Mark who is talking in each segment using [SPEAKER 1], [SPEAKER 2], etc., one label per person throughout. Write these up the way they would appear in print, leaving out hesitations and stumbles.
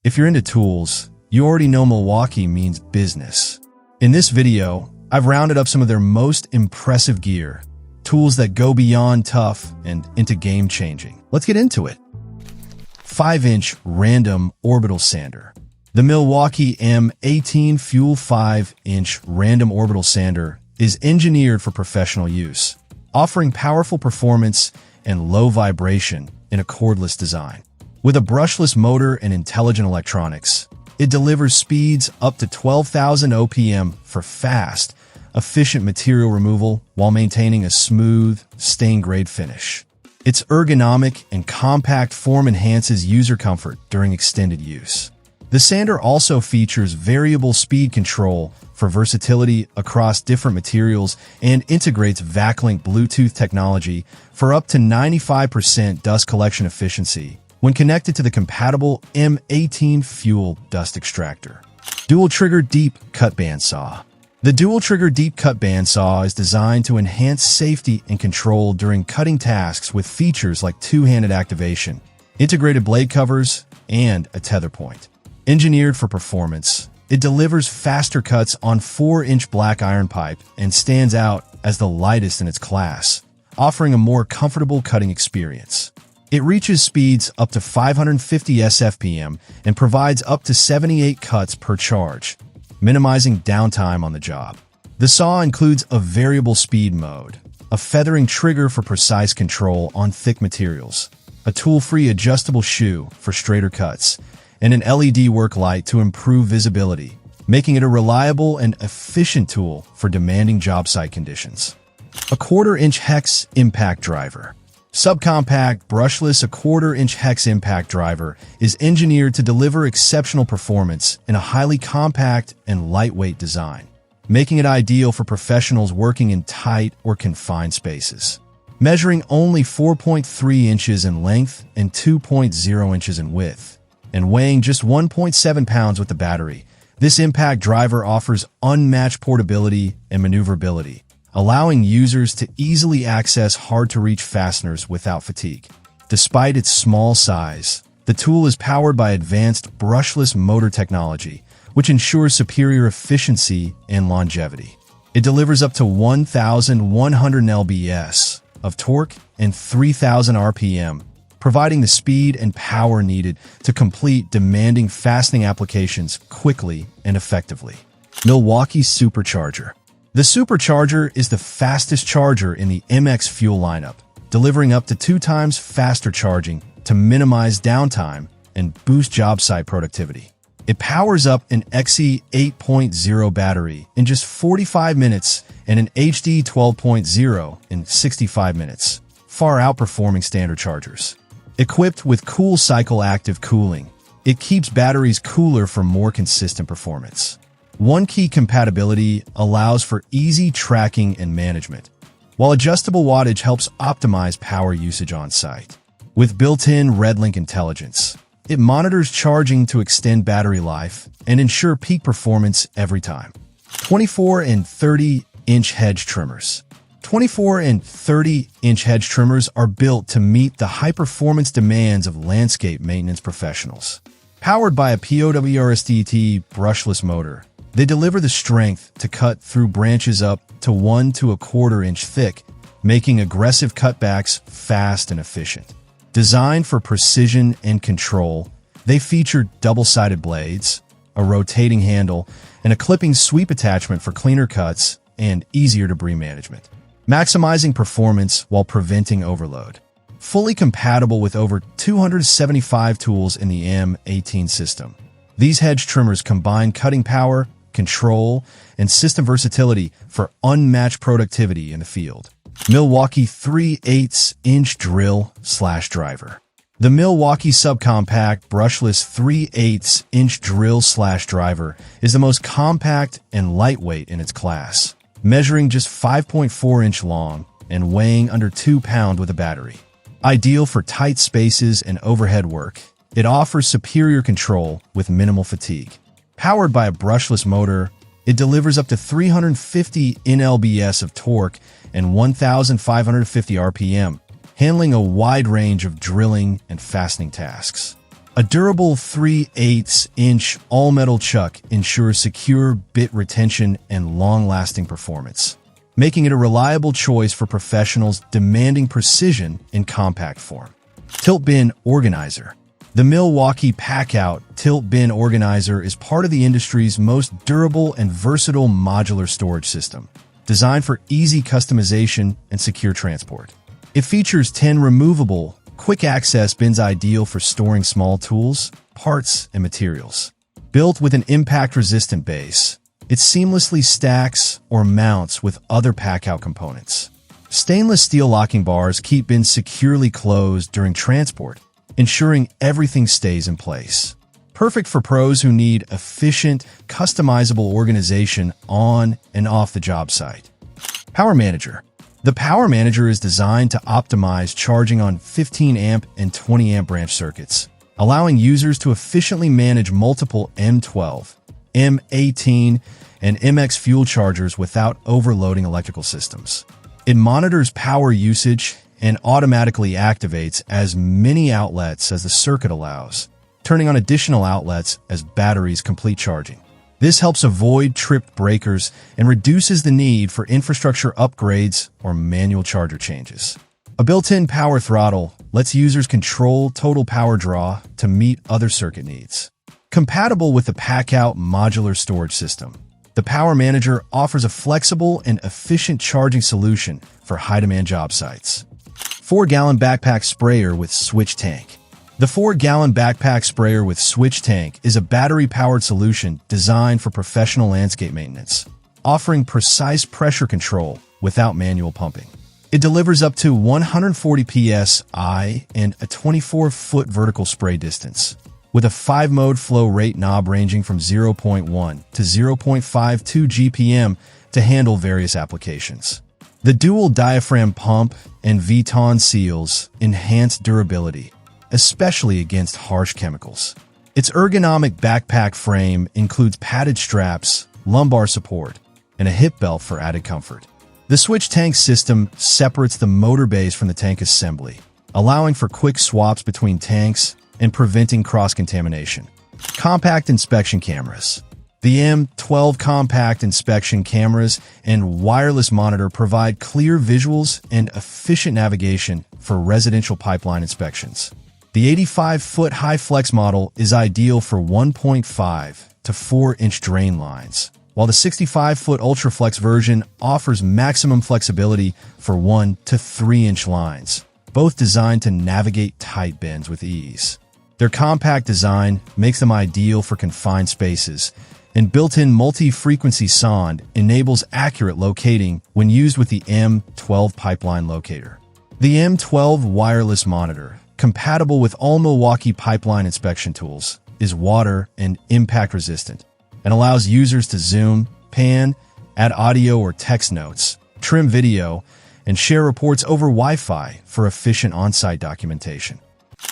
[SPEAKER 1] If you're into tools, you already know Milwaukee means business. In this video, I've rounded up some of their most impressive gear, tools that go beyond tough and into game-changing. Let's get into it. 5-inch random orbital sander. The Milwaukee M18 Fuel 5-inch random orbital sander is engineered for professional use, offering powerful performance and low vibration in a cordless design. With a brushless motor and intelligent electronics, it delivers speeds up to 12,000 OPM for fast, efficient material removal while maintaining a smooth, stain-grade finish. Its ergonomic and compact form enhances user comfort during extended use. The sander also features variable speed control for versatility across different materials and integrates VAC-Link Bluetooth technology for up to 95% dust collection efficiency when connected to the compatible M18 Fuel dust extractor. Dual-trigger deep cut bandsaw. The dual-trigger deep cut bandsaw is designed to enhance safety and control during cutting tasks with features like two-handed activation, integrated blade covers, and a tether point. Engineered for performance, it delivers faster cuts on 4-inch black iron pipe and stands out as the lightest in its class, offering a more comfortable cutting experience. It reaches speeds up to 550 SFPM and provides up to 78 cuts per charge, minimizing downtime on the job. The saw includes a variable speed mode, a feathering trigger for precise control on thick materials, a tool-free adjustable shoe for straighter cuts, and an LED work light to improve visibility, making it a reliable and efficient tool for demanding job site conditions. A 1/4-inch Hex Impact Driver. Subcompact, brushless, a 1/4-inch Hex Impact Driver is engineered to deliver exceptional performance in a highly compact and lightweight design, making it ideal for professionals working in tight or confined spaces. Measuring only 4.3 inches in length and 2.0 inches in width, and weighing just 1.7 pounds with the battery, this impact driver offers unmatched portability and maneuverability, allowing users to easily access hard-to-reach fasteners without fatigue. Despite its small size, the tool is powered by advanced brushless motor technology, which ensures superior efficiency and longevity. It delivers up to 1,100 lbs of torque and 3,000 RPM, providing the speed and power needed to complete demanding fastening applications quickly and effectively. Milwaukee Supercharger. The Supercharger is the fastest charger in the MX Fuel lineup, delivering up to 2 times faster charging to minimize downtime and boost job site productivity. It powers up an XE 8.0 battery in just 45 minutes and an HD 12.0 in 65 minutes, far outperforming standard chargers. Equipped with Cool Cycle Active Cooling, it keeps batteries cooler for more consistent performance. One key compatibility allows for easy tracking and management, while adjustable wattage helps optimize power usage on site. With built-in RedLink intelligence, it monitors charging to extend battery life and ensure peak performance every time. 24 and 30-inch hedge trimmers. 24 and 30-inch hedge trimmers are built to meet the high-performance demands of landscape maintenance professionals. Powered by a POWRSDT brushless motor, they deliver the strength to cut through branches up to 1 to 1/4 inch thick, making aggressive cutbacks fast and efficient. Designed for precision and control, they feature double-sided blades, a rotating handle, and a clipping sweep attachment for cleaner cuts and easier debris management, maximizing performance while preventing overload. Fully compatible with over 275 tools in the M18 system, these hedge trimmers combine cutting power, control, and system versatility for unmatched productivity in the field. Milwaukee 3/8-inch drill/driver. The Milwaukee subcompact brushless 3/8-inch drill/driver is the most compact and lightweight in its class, measuring just 5.4 inch long and weighing under 2 pounds with a battery. Ideal for tight spaces and overhead work, it offers superior control with minimal fatigue. Powered by a brushless motor, it delivers up to 350 lbs of torque and 1,550 RPM, handling a wide range of drilling and fastening tasks. A durable 3/8-inch all-metal chuck ensures secure bit retention and long-lasting performance, making it a reliable choice for professionals demanding precision in compact form. Tilt Bin Organizer. The Milwaukee Packout Tilt Bin Organizer is part of the industry's most durable and versatile modular storage system, designed for easy customization and secure transport. It features 10 removable, quick-access bins ideal for storing small tools, parts, and materials. Built with an impact-resistant base, it seamlessly stacks or mounts with other Packout components. Stainless steel locking bars keep bins securely closed during transport, ensuring everything stays in place. Perfect for pros who need efficient, customizable organization on and off the job site. Power Manager. The Power Manager is designed to optimize charging on 15-amp and 20-amp branch circuits, allowing users to efficiently manage multiple M12, M18, and MX fuel chargers without overloading electrical systems. It monitors power usage and automatically activates as many outlets as the circuit allows, turning on additional outlets as batteries complete charging. This helps avoid tripped breakers and reduces the need for infrastructure upgrades or manual charger changes. A built-in power throttle lets users control total power draw to meet other circuit needs. Compatible with the Packout modular storage system, the Power Manager offers a flexible and efficient charging solution for high-demand job sites. 4-gallon backpack sprayer with switch tank. The 4-gallon backpack sprayer with switch tank is a battery-powered solution designed for professional landscape maintenance, offering precise pressure control without manual pumping. It delivers up to 140 psi and a 24-foot vertical spray distance, with a 5-mode flow rate knob ranging from 0.1 to 0.52 GPM to handle various applications. The dual diaphragm pump and Vuitton seals enhance durability, especially against harsh chemicals. Its ergonomic backpack frame includes padded straps, lumbar support, and a hip belt for added comfort. The switch tank system separates the motor base from the tank assembly, allowing for quick swaps between tanks and preventing cross-contamination. Compact inspection cameras. The M12 compact inspection cameras and wireless monitor provide clear visuals and efficient navigation for residential pipeline inspections. The 85-foot high flex model is ideal for 1.5 to 4-inch drain lines, while the 65-foot UltraFlex version offers maximum flexibility for 1 to 3-inch lines, both designed to navigate tight bends with ease. Their compact design makes them ideal for confined spaces, and built-in multi-frequency sound enables accurate locating when used with the M12 pipeline locator. The M12 wireless monitor, compatible with all Milwaukee pipeline inspection tools, is water and impact resistant and allows users to zoom, pan, add audio or text notes, trim video, and share reports over Wi-Fi for efficient on-site documentation.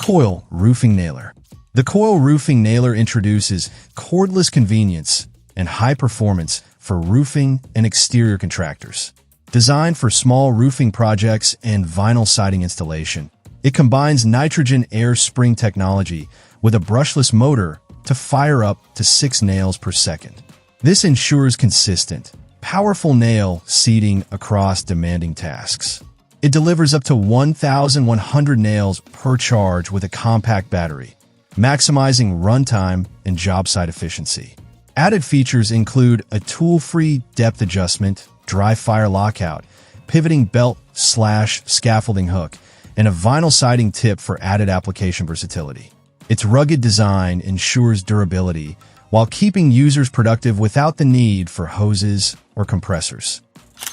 [SPEAKER 1] Coil Roofing Nailer. The Coil Roofing Nailer introduces cordless convenience and high performance for roofing and exterior contractors. Designed for small roofing projects and vinyl siding installation, it combines nitrogen air spring technology with a brushless motor to fire up to 6 nails per second. This ensures consistent, powerful nail seating across demanding tasks. It delivers up to 1,100 nails per charge with a compact battery, maximizing runtime and job site efficiency. Added features include a tool-free depth adjustment, dry fire lockout, pivoting belt/scaffolding hook, and a vinyl siding tip for added application versatility. Its rugged design ensures durability while keeping users productive without the need for hoses or compressors.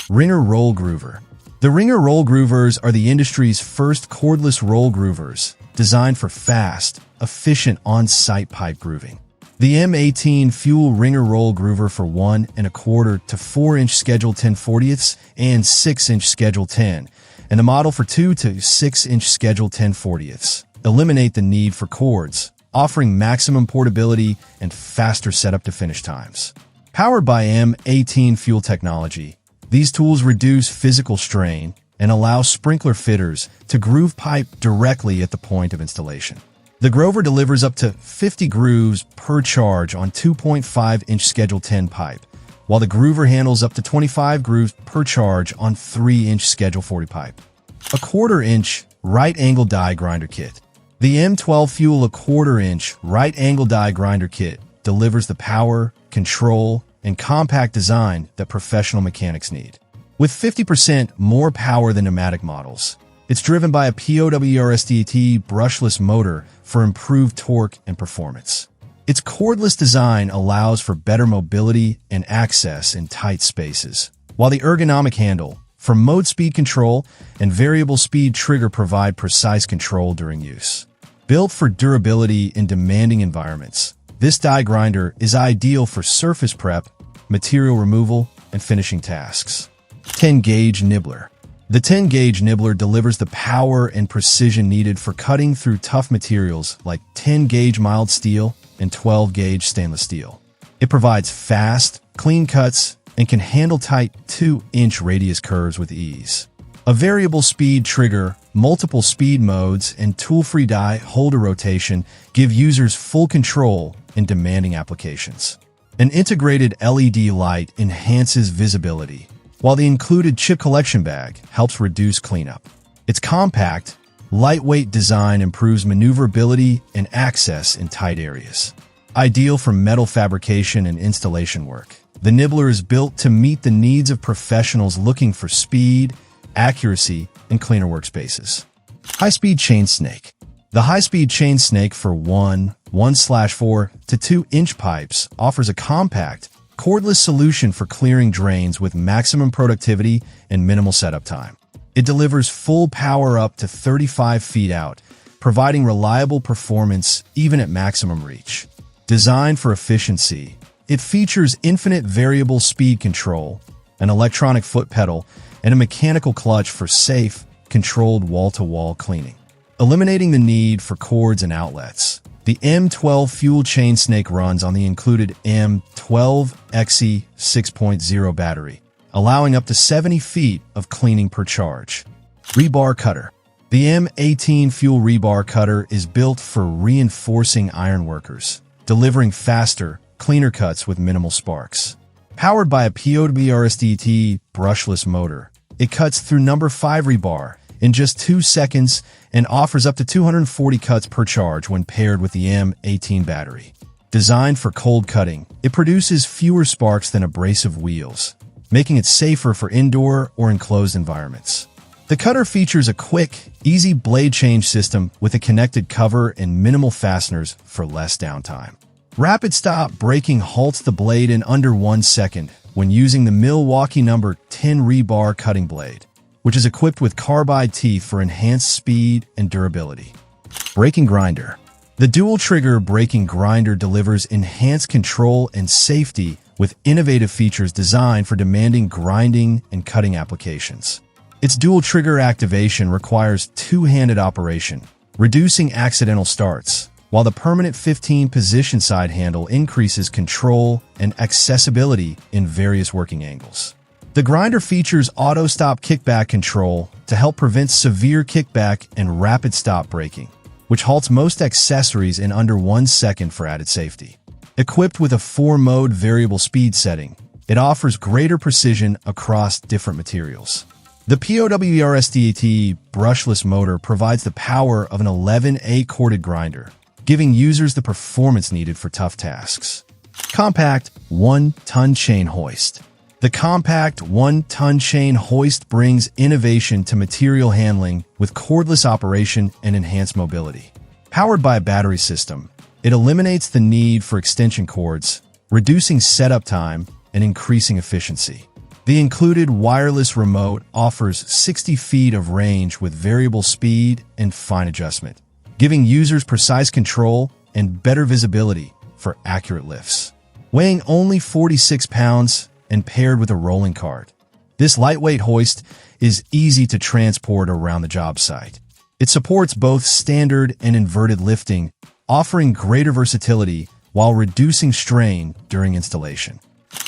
[SPEAKER 1] Ringer Roll Groover. The Ringer Roll Groovers are the industry's first cordless roll groovers, designed for fast, efficient on-site pipe grooving. The M18 Fuel Ringer Roll Groover for 1 1/4 to 4-inch Schedule 10/40 and 6-inch Schedule 10, and the model for 2 to 6-inch Schedule 10/40 eliminate the need for cords, offering maximum portability and faster setup to finish times. Powered by M18 fuel technology, these tools reduce physical strain and allow sprinkler fitters to groove pipe directly at the point of installation. The Grover delivers up to 50 grooves per charge on 2.5-inch Schedule 10 pipe, while the Groover handles up to 25 grooves per charge on 3-inch Schedule 40 pipe. A 1/4-inch right-angle die grinder kit. The M12 Fuel a 1/4-inch right-angle die grinder kit delivers the power, control, and compact design that professional mechanics need. With 50% more power than pneumatic models, it's driven by a POWRSDT brushless motor for improved torque and performance. Its cordless design allows for better mobility and access in tight spaces, while the ergonomic handle for mode speed control and variable speed trigger provide precise control during use. Built for durability in demanding environments, this die grinder is ideal for surface prep, material removal, and finishing tasks. 10-gauge Nibbler. The 10-gauge Nibbler delivers the power and precision needed for cutting through tough materials like 10-gauge mild steel and 12-gauge stainless steel. It provides fast, clean cuts and can handle tight 2-inch radius curves with ease. A variable speed trigger, multiple speed modes, and tool-free die holder rotation give users full control in demanding applications. An integrated LED light enhances visibility, while the included chip collection bag helps reduce cleanup. Its compact, lightweight design improves maneuverability and access in tight areas. Ideal for metal fabrication and installation work, the Nibbler is built to meet the needs of professionals looking for speed, accuracy, and cleaner workspaces. High-speed chain snake. The high-speed chain snake for 1/4 to 2-inch pipes offers a compact, cordless solution for clearing drains with maximum productivity and minimal setup time. It delivers full power up to 35 feet out, providing reliable performance even at maximum reach. Designed for efficiency, it features infinite variable speed control, an electronic foot pedal, and a mechanical clutch for safe, controlled wall-to-wall cleaning. Eliminating the need for cords and outlets, the M12 Fuel Chain Snake runs on the included M12 XE 6.0 battery, allowing up to 70 feet of cleaning per charge. Rebar Cutter. The M18 Fuel Rebar Cutter is built for reinforcing ironworkers, delivering faster, cleaner cuts with minimal sparks. Powered by a POWRSDT brushless motor, it cuts through number 5 rebar in just 2 seconds and offers up to 240 cuts per charge when paired with the M18 battery. Designed for cold cutting, it produces fewer sparks than abrasive wheels, making it safer for indoor or enclosed environments. The cutter features a quick, easy blade change system with a connected cover and minimal fasteners for less downtime. Rapid stop braking halts the blade in under 1 second when using the Milwaukee No. 10 rebar cutting blade, which is equipped with carbide teeth for enhanced speed and durability. Braking Grinder. The dual-trigger braking grinder delivers enhanced control and safety with innovative features designed for demanding grinding and cutting applications. Its dual-trigger activation requires two-handed operation, reducing accidental starts, while the permanent 15-position side handle increases control and accessibility in various working angles. The grinder features auto-stop kickback control to help prevent severe kickback and rapid stop braking, which halts most accessories in under 1 second for added safety. Equipped with a 4-mode variable speed setting, it offers greater precision across different materials. The POWRSDT brushless motor provides the power of an 11A corded grinder, giving users the performance needed for tough tasks. Compact 1-ton chain hoist. The compact 1-ton chain hoist brings innovation to material handling with cordless operation and enhanced mobility. Powered by a battery system, it eliminates the need for extension cords, reducing setup time and increasing efficiency. The included wireless remote offers 60 feet of range with variable speed and fine adjustment, giving users precise control and better visibility for accurate lifts. Weighing only 46 pounds and paired with a rolling cart, this lightweight hoist is easy to transport around the job site. It supports both standard and inverted lifting, offering greater versatility while reducing strain during installation.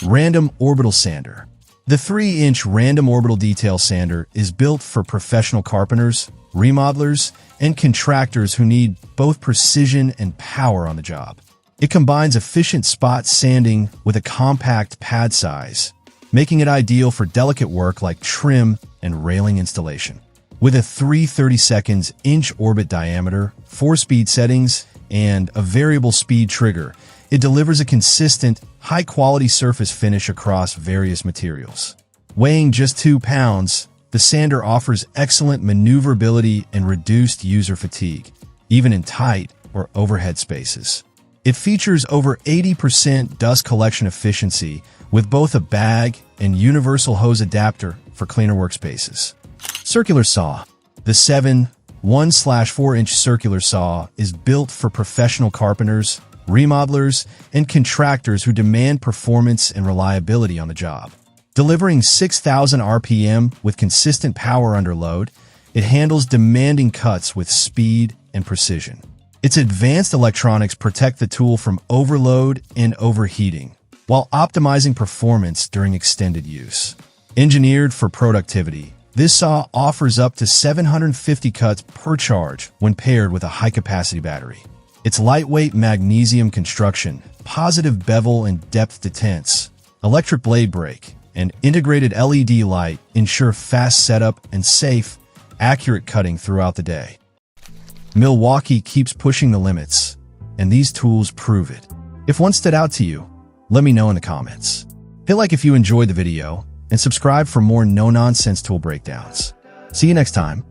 [SPEAKER 1] Random Orbital Sander. The 3-inch Random Orbital Detail Sander is built for professional carpenters, remodelers, and contractors who need both precision and power on the job. It combines efficient spot sanding with a compact pad size, making it ideal for delicate work like trim and railing installation. With a 3/32 inch orbit diameter, 4-speed settings, and a variable speed trigger, it delivers a consistent, high-quality surface finish across various materials. Weighing just 2 pounds, the sander offers excellent maneuverability and reduced user fatigue, even in tight or overhead spaces. It features over 80% dust collection efficiency with both a bag and universal hose adapter for cleaner workspaces. Circular Saw. The 1/4-inch circular saw is built for professional carpenters, remodelers, and contractors who demand performance and reliability on the job. Delivering 6,000 RPM with consistent power under load, it handles demanding cuts with speed and precision. Its advanced electronics protect the tool from overload and overheating, while optimizing performance during extended use. Engineered for productivity, this saw offers up to 750 cuts per charge when paired with a high-capacity battery. Its lightweight magnesium construction, positive bevel and depth detents, electric blade brake, and integrated LED light ensure fast setup and safe, accurate cutting throughout the day. Milwaukee keeps pushing the limits, and these tools prove it. If one stood out to you, let me know in the comments. Hit like if you enjoyed the video, and subscribe for more no-nonsense tool breakdowns. See you next time.